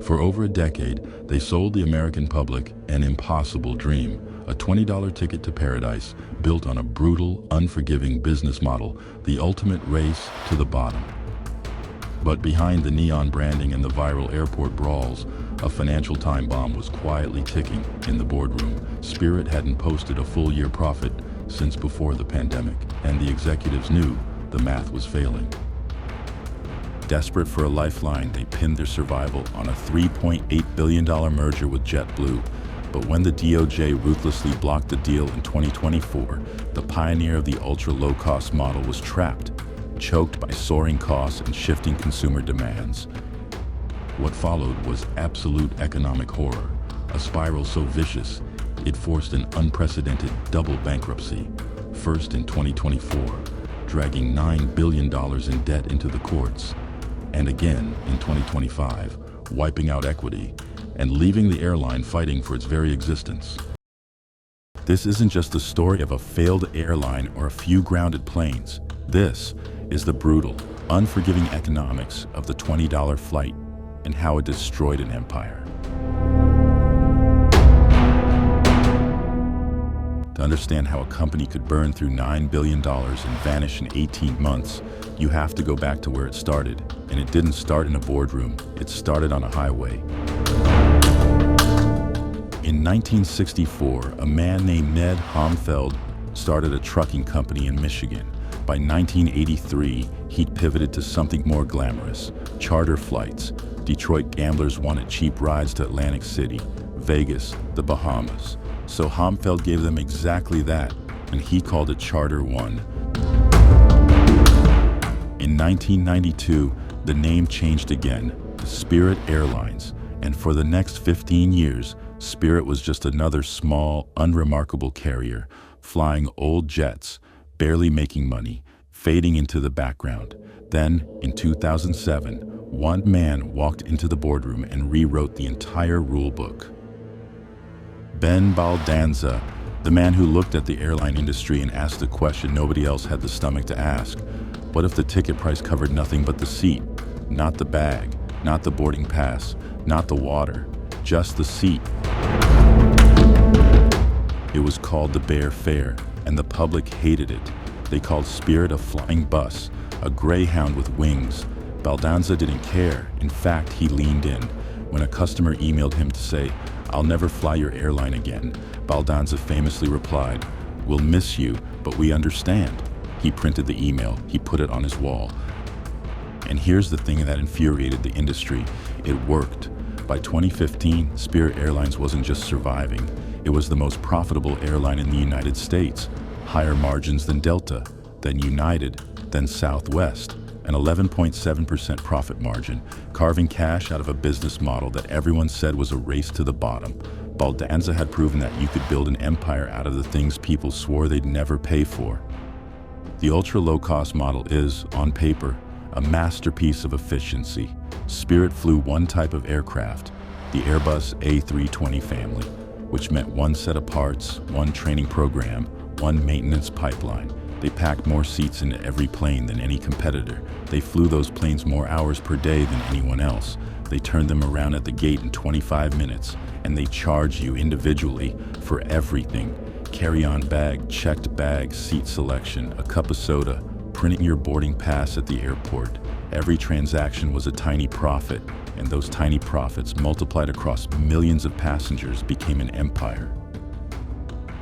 For over a decade, they sold the American public an impossible dream, a $20 ticket to paradise built on a brutal, unforgiving business model, the ultimate race to the bottom. But behind the neon branding and the viral airport brawls, a financial time bomb was quietly ticking in the boardroom. Spirit hadn't posted a full-year profit since before the pandemic, and the executives knew the math was failing. Desperate for a lifeline, they pinned their survival on a $3.8 billion merger with JetBlue. But when the DOJ ruthlessly blocked the deal in 2024, the pioneer of the ultra-low-cost model was trapped, choked by soaring costs and shifting consumer demands. What followed was absolute economic horror, a spiral so vicious it forced an unprecedented double bankruptcy, first in 2024, dragging $9 billion in debt into the courts, and again in 2025, wiping out equity and leaving the airline fighting for its very existence. This isn't just the story of a failed airline or a few grounded planes. This is the brutal, unforgiving economics of the $20 flight and how it destroyed an empire. To understand how a company could burn through $9 billion and vanish in 18 months, you have to go back to where it started. And it didn't start in a boardroom, it started on a highway. In 1964, a man named Ned Homfeld started a trucking company in Michigan. By 1983, he'd pivoted to something more glamorous, charter flights. Detroit gamblers wanted cheap rides to Atlantic City, Vegas, the Bahamas. So Homfeld gave them exactly that, and he called it Charter One. In 1992, the name changed again to Spirit Airlines, and for the next 15 years, Spirit was just another small, unremarkable carrier, flying old jets, barely making money, fading into the background. Then, in 2007, one man walked into the boardroom and rewrote the entire rulebook. Ben Baldanza, the man who looked at the airline industry and asked a question nobody else had the stomach to ask. What if the ticket price covered nothing but the seat? Not the bag, not the boarding pass, not the water, just the seat. It was called the Bear Fare, and the public hated it. They called Spirit a flying bus, a greyhound with wings. Baldanza didn't care. In fact, he leaned in. When a customer emailed him to say, "I'll never fly your airline again," Baldanza famously replied, "We'll miss you, but we understand." He printed the email, he put it on his wall. And here's the thing that infuriated the industry. It worked. By 2015, Spirit Airlines wasn't just surviving. It was the most profitable airline in the United States. Higher margins than Delta, then United, then Southwest. An 11.7% profit margin, carving cash out of a business model that everyone said was a race to the bottom. Baldanza had proven that you could build an empire out of the things people swore they'd never pay for. The ultra-low-cost model is, on paper, a masterpiece of efficiency. Spirit flew one type of aircraft, the Airbus A320 family, which meant one set of parts, one training program, one maintenance pipeline. They packed more seats into every plane than any competitor. They flew those planes more hours per day than anyone else. They turned them around at the gate in 25 minutes, and they charge you individually for everything. Carry-on bag, checked bag, seat selection, a cup of soda, printing your boarding pass at the airport. Every transaction was a tiny profit, and those tiny profits multiplied across millions of passengers became an empire.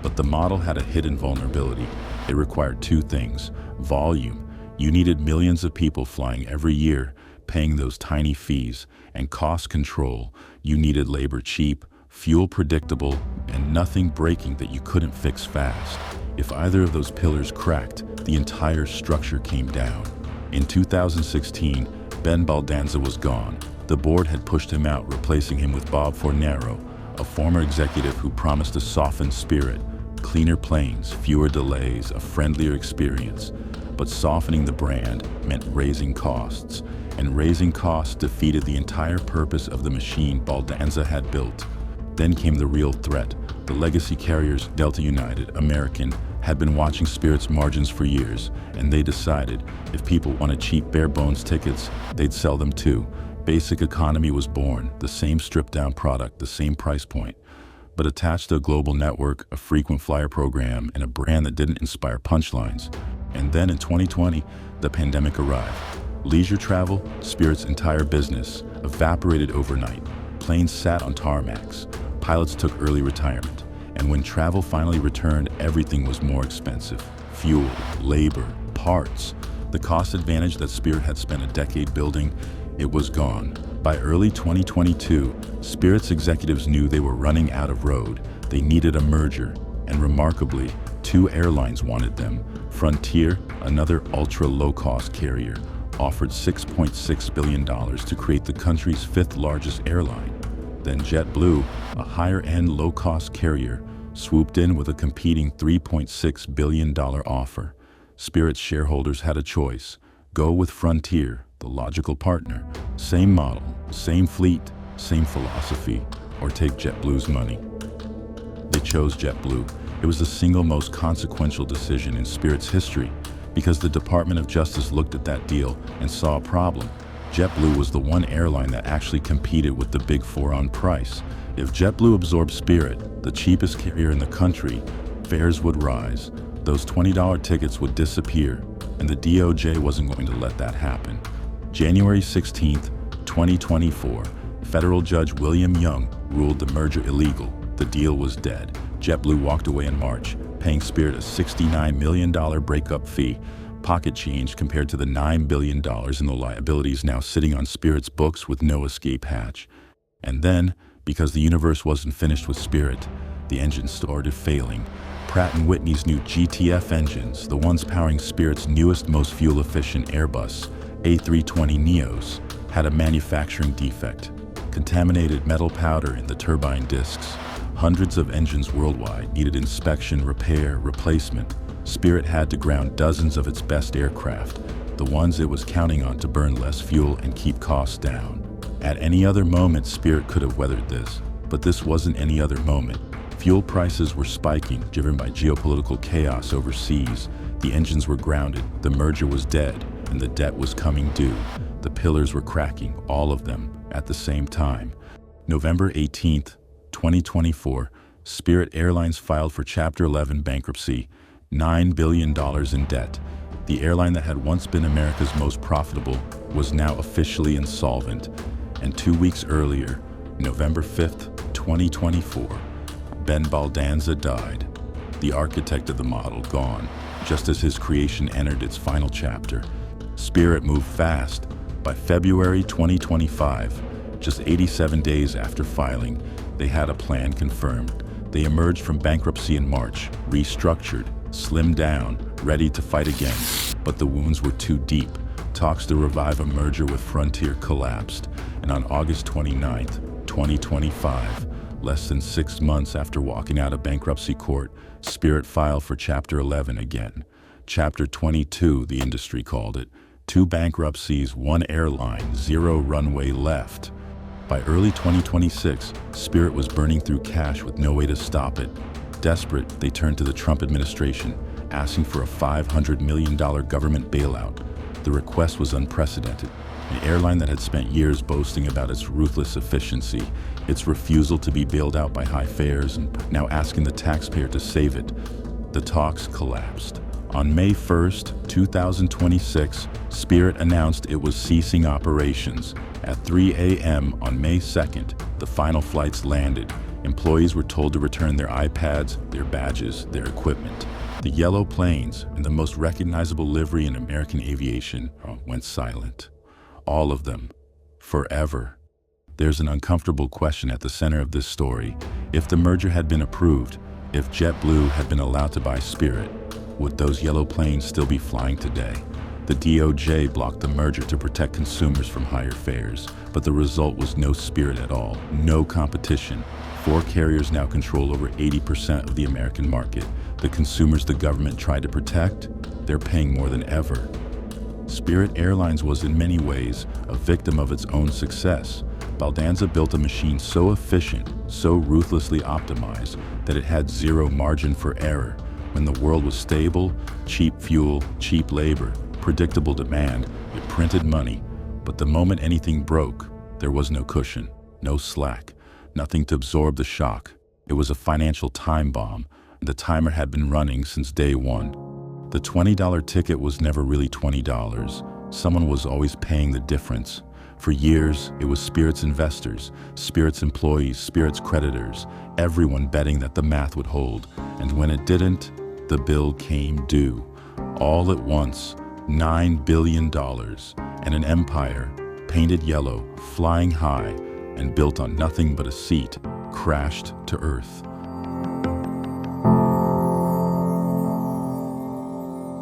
But the model had a hidden vulnerability. It required two things: volume. You needed millions of people flying every year, paying those tiny fees, and cost control. You needed labor cheap, fuel predictable, and nothing breaking that you couldn't fix fast. If either of those pillars cracked, the entire structure came down. In 2016, Ben Baldanza was gone. The board had pushed him out, replacing him with Bob Fornero, a former executive who promised a softened Spirit, cleaner planes, fewer delays, a friendlier experience. But softening the brand meant raising costs, and raising costs defeated the entire purpose of the machine Baldanza had built. Then came the real threat. The legacy carriers, Delta, United, American, had been watching Spirit's margins for years, and they decided if people wanted cheap bare-bones tickets, they'd sell them too. Basic economy was born, the same stripped-down product, the same price point, but attached to a global network, a frequent flyer program, and a brand that didn't inspire punchlines. And then in 2020, the pandemic arrived. Leisure travel, Spirit's entire business, evaporated overnight. Planes sat on tarmacs. Pilots took early retirement. And when travel finally returned, everything was more expensive. Fuel, labor, parts. The cost advantage that Spirit had spent a decade building, it was gone. By early 2022, Spirit's executives knew they were running out of road. They needed a merger. And remarkably, two airlines wanted them. Frontier, another ultra-low-cost carrier, offered $6.6 billion to create the country's fifth largest airline. Then JetBlue, a higher-end low-cost carrier, swooped in with a competing $3.6 billion offer. Spirit's shareholders had a choice. Go with Frontier, the logical partner. Same model, same fleet, same philosophy, or take JetBlue's money. They chose JetBlue. It was the single most consequential decision in Spirit's history because the Department of Justice looked at that deal and saw a problem. JetBlue was the one airline that actually competed with the Big Four on price. If JetBlue absorbed Spirit, the cheapest carrier in the country, fares would rise. Those $20 tickets would disappear, and the DOJ wasn't going to let that happen. January 16, 2024, federal judge William Young ruled the merger illegal. The deal was dead. JetBlue walked away in March, paying Spirit a $69 million breakup fee, pocket change compared to the $9 billion in the liabilities now sitting on Spirit's books with no escape hatch. And then, because the universe wasn't finished with Spirit, the engines started failing. Pratt Whitney's new GTF engines, the ones powering Spirit's newest, most fuel-efficient Airbus, A320neos, had a manufacturing defect. Contaminated metal powder in the turbine discs. Hundreds of engines worldwide needed inspection, repair, replacement. Spirit had to ground dozens of its best aircraft, the ones it was counting on to burn less fuel and keep costs down. At any other moment, Spirit could have weathered this, but this wasn't any other moment. Fuel prices were spiking, driven by geopolitical chaos overseas. The engines were grounded, the merger was dead, and the debt was coming due. The pillars were cracking, all of them, at the same time. November 18, 2024, Spirit Airlines filed for Chapter 11 bankruptcy, $9 billion in debt. The airline that had once been America's most profitable was now officially insolvent. And 2 weeks earlier, November 5, 2024, Ben Baldanza died. The architect of the model gone, just as his creation entered its final chapter. Spirit moved fast. By February 2025, just 87 days after filing, they had a plan confirmed. They emerged from bankruptcy in March, restructured, slimmed down, ready to fight again. But the wounds were too deep. Talks to revive a merger with Frontier collapsed. And on August 29, 2025, less than 6 months after walking out of bankruptcy court, Spirit filed for Chapter 11 again. Chapter 22, the industry called it. 2 bankruptcies, 1 airline, 0 runway left. By early 2026, Spirit was burning through cash with no way to stop it. Desperate, they turned to the Trump administration, asking for a $500 million government bailout. The request was unprecedented. An airline that had spent years boasting about its ruthless efficiency, its refusal to be bailed out by high fares, and now asking the taxpayer to save it. The talks collapsed. On May 1st, 2026, Spirit announced it was ceasing operations. At 3 a.m. on May 2nd, the final flights landed. Employees were told to return their iPads, their badges, their equipment. The yellow planes and the most recognizable livery in American aviation went silent. All of them. Forever. There's an uncomfortable question at the center of this story. If the merger had been approved, if JetBlue had been allowed to buy Spirit, would those yellow planes still be flying today? The DOJ blocked the merger to protect consumers from higher fares, but the result was no Spirit at all, no competition. 4 carriers now control over 80% of the American market. The consumers the government tried to protect, they're paying more than ever. Spirit Airlines was in many ways a victim of its own success. Baldanza built a machine so efficient, so ruthlessly optimized, that it had zero margin for error. When the world was stable, cheap fuel, cheap labor, predictable demand, it printed money. But the moment anything broke, There was no cushion, no slack, nothing to absorb the shock. It was a financial time bomb, and the timer had been running since day one. The $20 ticket was never really $20. Someone was always paying the difference. For years, it was Spirit's investors, Spirit's employees, Spirit's creditors, everyone betting that the math would hold. And when it didn't, the bill came due. All at once, $9 billion, and an empire, painted yellow, flying high, and built on nothing but a seat, crashed to earth.